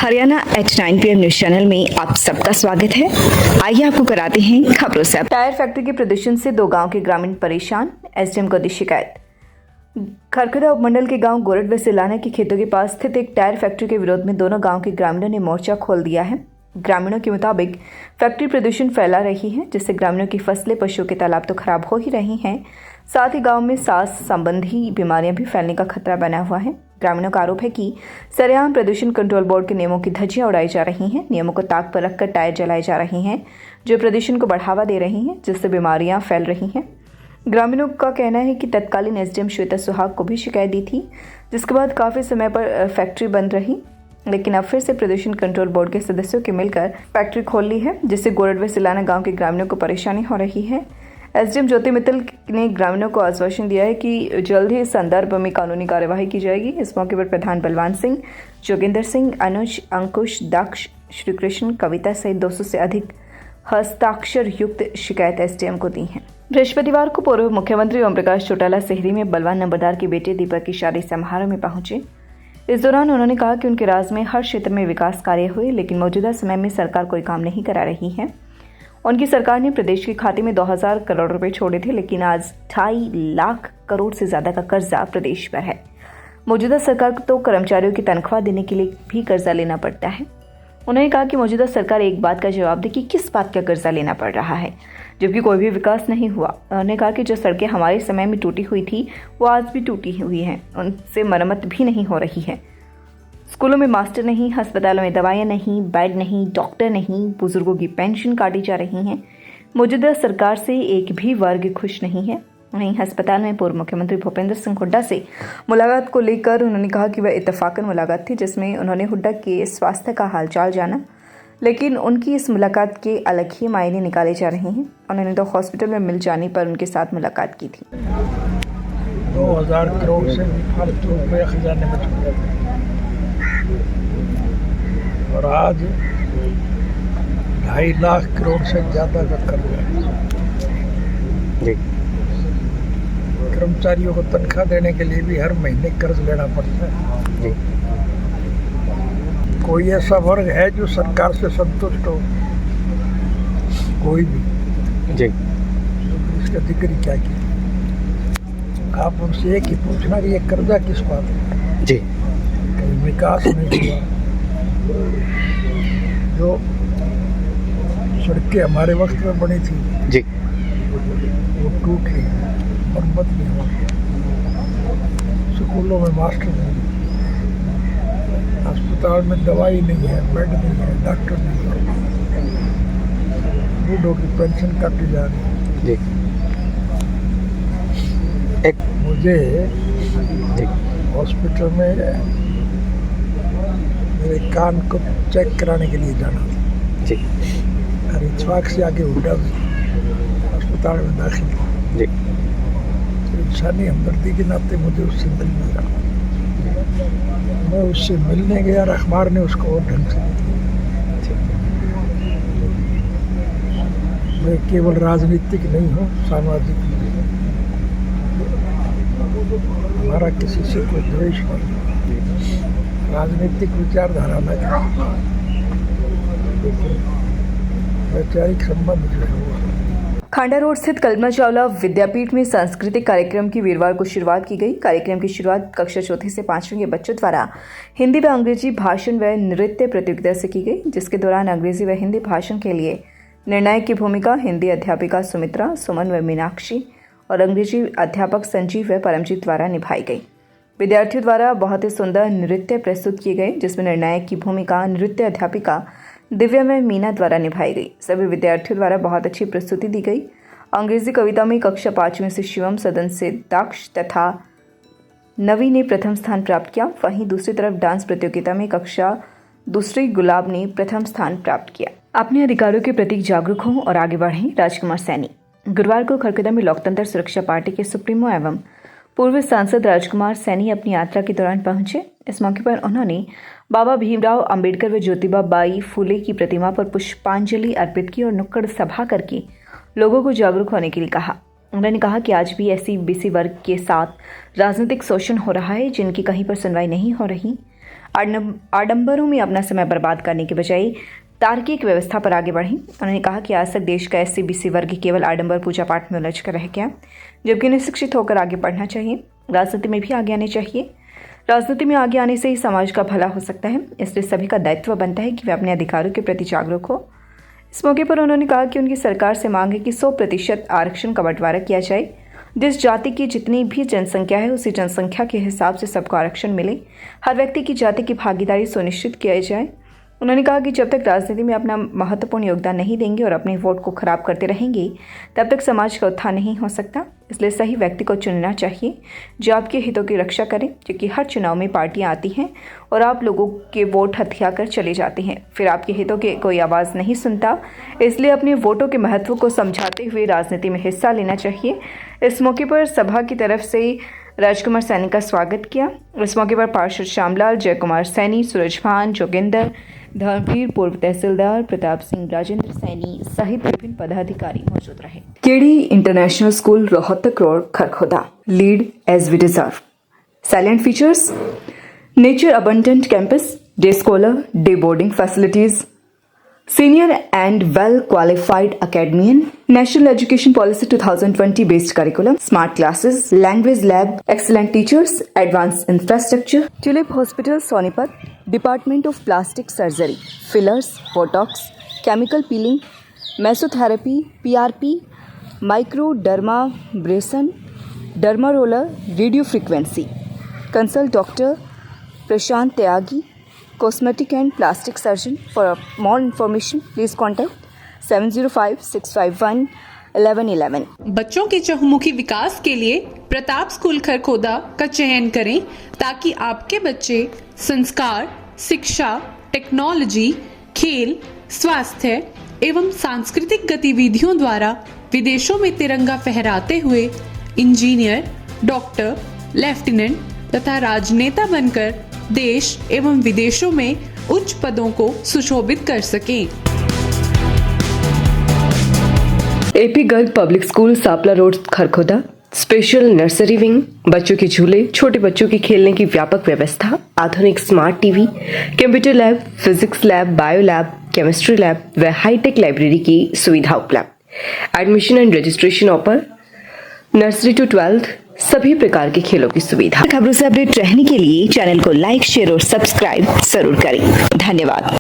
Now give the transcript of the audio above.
Haryana H9 PM news channel में आप सबका स्वागत है। आइए आपको कराते हैं खबरों से। टायर फैक्ट्री के प्रदूषण से 2 गांव के ग्रामीण परेशान, एसडीएम को दी शिकायत। खरखदा उपमंडल के गांव गोरड व सिलाना के खेतों के पास स्थित एक टायर फैक्ट्री के विरोध में दोनों गांव के ग्रामीणों ने मोर्चा खोल दिया है। ग्रामीणों के मुताबिक फैक्ट्री प्रदूषण फैला रही है, जिससे ग्रामीणों की फसलें, पशुओं के तालाब तो खराब हो ही रही हैं, साथ ही गांव में सांस संबंधी बीमारियां भी फैलने का खतरा बना हुआ है। ग्रामीणों का आरोप है कि सरेआम प्रदूषण कंट्रोल बोर्ड के नियमों की धज्जियां उड़ाई जा रही हैं, नियमों को ताक पर रखकर टायर जलाए जा रहे हैं, जो प्रदूषण को बढ़ावा दे रही हैं, जिससे बीमारियां फैल रही हैं। ग्रामीणों का कहना है कि तत्कालीन एसडीएम श्वेता सुहाग को भी शिकायत दी थी, जिसके बाद काफी समय पर फैक्ट्री बंद रही, लेकिन अब फिर से प्रदूषण कंट्रोल बोर्ड के सदस्यों के मिलकर फैक्ट्री खोल ली है, जिससे गोरड व सिलाना गांव के ग्रामीणों को परेशानी हो रही है। एसडीएम ज्योति मित्तल ने ग्रामीणों को आश्वासन दिया है कि जल्द ही इस संदर्भ में कानूनी कार्यवाही की जाएगी। इस मौके पर प्रधान बलवान सिंह, जोगिंदर सिंह, अनुज, अंकुश, दक्ष, श्रीकृष्ण, कविता सहित 200 से अधिक हस्ताक्षर युक्त शिकायत एसडीएम को दी है। बृहस्पतिवार को पूर्व मुख्यमंत्री ओम प्रकाश चौटाला सेहरी में बलवान नंबरदार के बेटे दीपक की शादी समारोह में पहुंचे। इस दौरान उन्होंने कहा कि उनके राज में हर क्षेत्र में विकास कार्य हुए, लेकिन मौजूदा समय में सरकार कोई काम नहीं करा रही है। उनकी सरकार ने प्रदेश के खाते में 2000 करोड़ रुपए छोड़े थे, लेकिन आज 2.5 लाख करोड़ से ज्यादा का कर्जा प्रदेश पर है। मौजूदा सरकार को तो कर्मचारियों की तनख्वाह देने के लिए भी कर्जा लेना पड़ता है। उन्होंने कहा कि मौजूदा सरकार एक बात का जवाब दे कि किस बात का कर्जा लेना पड़ रहा है, जबकि कोई भी विकास नहीं हुआ। उन्होंने कहा कि जो सड़कें हमारे समय में टूटी हुई थी, वो आज भी टूटी हुई हैं, उनसे मरम्मत भी नहीं हो रही है। स्कूलों में मास्टर नहीं, अस्पतालों में दवाइयां नहीं, बेड नहीं, डॉक्टर नहीं, बुजुर्गों की पेंशन काटी जा रही हैं। मौजूदा सरकार से एक भी वर्ग खुश नहीं है। वहीं अस्पताल में पूर्व मुख्यमंत्री भूपेंद्र सिंह हुड्डा से मुलाकात को लेकर उन्होंने कहा कि वह इत्तेफाकन मुलाकात थी, जिसमें उन्होंने हुड्डा के स्वास्थ्य का हालचाल जाना, लेकिन उनकी इस मुलाकात के अलग ही मायने निकाले जा रहे हैं। उन्होंने तो हॉस्पिटल में मिल जाने पर उनके साथ मुलाकात की थी। 2000 करोड़ से फालतू रुपये खजाने में चले गए और आज 2.5 लाख करोड़ से ज़्यादा का कर्ज है। कर्मचारियों को तनख्वाह देने के लिए भी हर महीने कर्ज लेना पड़ता है। कोई ऐसा वर्ग है जो सरकार से संतुष्ट हो? कोई भी जी। इसका जिक्र क्या किया? आप उनसे एक ही पूछना कि ये कर्जा किस बात है जी? कहीं विकास नहीं हुआ। जो सड़कें हमारे वक्त में बनी थी जी, वो टूट गई, मरम्मत नहीं हुआ। स्कूलों में मास्टर नहीं, अस्पताल में दवाई नहीं है, बेड नहीं है, डॉक्टर नहीं है, बूढ़ों की पेंशन काटी जा रही है जी। मुझे हॉस्पिटल में मेरे कान को चेक कराने के लिए जाना था जी। रिचवाक से आगे हुड्डा अस्पताल में दाखिल था जी। तो इंसानी हमदर्दी के नाते मुझे उससे मिलने जाना। मैं उससे मिलने गया और अखबार ने उसको और ढंग से दिया। मैं केवल राजनीतिक नहीं हूँ, सामाजिक नहीं हूँ। हमारा किसी से कोई द्वेष नहीं, राजनीतिक विचारधारा में वैचारिक संबंध जो है। खांडा रोड स्थित कल्पना चावला विद्यापीठ में सांस्कृतिक कार्यक्रम की वीरवार को शुरुआत की गई। कार्यक्रम की शुरुआत कक्षा 4 से 5वीं के बच्चों द्वारा हिंदी व अंग्रेजी भाषण व नृत्य प्रतियोगिता से की गई, जिसके दौरान अंग्रेजी व हिंदी भाषण के लिए निर्णायक की भूमिका हिंदी अध्यापिका सुमित्रा, सुमन व मीनाक्षी और अंग्रेजी अध्यापक संजीव व परमजीत द्वारा निभाई गई। विद्यार्थियों द्वारा बहुत ही सुंदर नृत्य प्रस्तुत किए गए, जिसमें निर्णायक की भूमिका नृत्य अध्यापिका दिव्या में मीना द्वारा निभाई गई। सभी विद्यार्थियों द्वारा बहुत अच्छी प्रस्तुति दी गई। अंग्रेजी कविता में कक्षा 5वीं से शिवम, सदन से दक्ष तथा नवी ने प्रथम स्थान प्राप्त किया। वहीं दूसरी तरफ डांस प्रतियोगिता में कक्षा 2 गुलाब ने प्रथम स्थान प्राप्त किया। अपने अधिकारों के प्रति जागरूक हों और आगे बढ़ें, राजकुमार सैनी। गुरुवार को खरखदा में लोकतंत्र सुरक्षा पार्टी के सुप्रीमो एवं पूर्व सांसद राजकुमार सैनी अपनी यात्रा के दौरान पहुंचे। इस मौके पर उन्होंने बाबा भीमराव अंबेडकर व ज्योतिबा बाई फुले की प्रतिमा पर पुष्पांजलि अर्पित की और नुक्कड़ सभा करके लोगों को जागरूक होने के लिए कहा। उन्होंने कहा कि आज भी ऐसी बीसी वर्ग के साथ राजनीतिक शोषण हो रहा है, जिनकी कहीं पर सुनवाई नहीं हो रही। आडंबरों में अपना समय बर्बाद करने के बजाय तार्किक व्यवस्था पर आगे बढ़ें। उन्होंने कहा कि आज तक देश का SC/BC वर्ग केवल आडंबर पूजा पाठ में उलझ कर रह गया, जबकि उन्हें शिक्षित होकर आगे बढ़ना चाहिए, राजनीति में भी आगे आने चाहिए। राजनीति में आगे आने से ही समाज का भला हो सकता है, इसलिए सभी का दायित्व बनता है कि वे अपने अधिकारों के प्रति जागरूक हो। इस मौके पर उन्होंने कहा कि उनकी सरकार से मांग है कि 100% आरक्षण का बंटवारा किया जाए। जिस जाति की जितनी भी जनसंख्या है उसी जनसंख्या के हिसाब से सबको आरक्षण मिले। हर व्यक्ति की जाति की भागीदारी सुनिश्चित किया जाए। उन्होंने कहा कि जब तक राजनीति में अपना महत्वपूर्ण योगदान नहीं देंगे और अपने वोट को खराब करते रहेंगे, तब तक समाज का उत्थान नहीं हो सकता। इसलिए सही व्यक्ति को चुनना चाहिए जो आपके हितों की रक्षा करे, क्योंकि हर चुनाव में पार्टियां आती हैं और आप लोगों के वोट हथिया कर चले जाते हैं, फिर आपके हितों की कोई आवाज़ नहीं सुनता। इसलिए अपने वोटों के महत्व को समझाते हुए राजनीति में हिस्सा लेना चाहिए। इस मौके पर सभा की तरफ से राजकुमार सैनी का स्वागत किया। इस मौके पर पार्षद श्यामलाल, जयकुमार सैनी, सूरजभान, जोगिंदर, धर्मवीर, पूर्व तहसीलदार प्रताप सिंह, राजेंद्र सैनी सहित विभिन्न पदाधिकारी मौजूद रहे। KD international school, Rohtak road, Kharkhoda. Lead as we deserve. Salient features: nature abundant campus, day scholar, day boarding facilities, senior and well qualified academician, National Education Policy 2020 based curriculum, smart classes, language lab, excellent teachers, advanced infrastructure. Tulip Hospital, Sonipat, Department of Plastic Surgery, fillers, botox, chemical peeling, mesotherapy, PRP, microdermabrasion, derma roller, radio frequency. Consult Dr. Prashant Tyagi, cosmetic and plastic surgeon. For more information, please contact 7056511111. बच्चों के चहुमुखी विकास के लिए Pratap school Kharkhoda का चयन करें, ताकि आपके बच्चे संस्कार, शिक्षा, टेक्नोलॉजी, खेल, स्वास्थ्य एवं सांस्कृतिक गतिविधियों द्वारा विदेशों में तिरंगा फहराते हुए इंजीनियर, डॉक्टर, लेफ्टिनेंट तथा राजनेता बनकर देश एवं विदेशों में उच्च पदों को सुशोभित कर सकें। AP girl public school, Sapla road, Kharkhoda. Special nursery wing, बच्चों के झूले, छोटे बच्चों के खेलने की व्यापक व्यवस्था, आधुनिक smart TV, computer lab, physics lab, bio lab, chemistry lab व हाईटेक लाइब्रेरी की सुविधा उपलब्ध। Admission and registration open. Nursery to 12th सभी प्रकार के खेलों की सुविधा। खबरों से अपडेट रहने के लिए चैनल को लाइक, शेयर और सब्सक्राइब जरूर करें। धन्यवाद।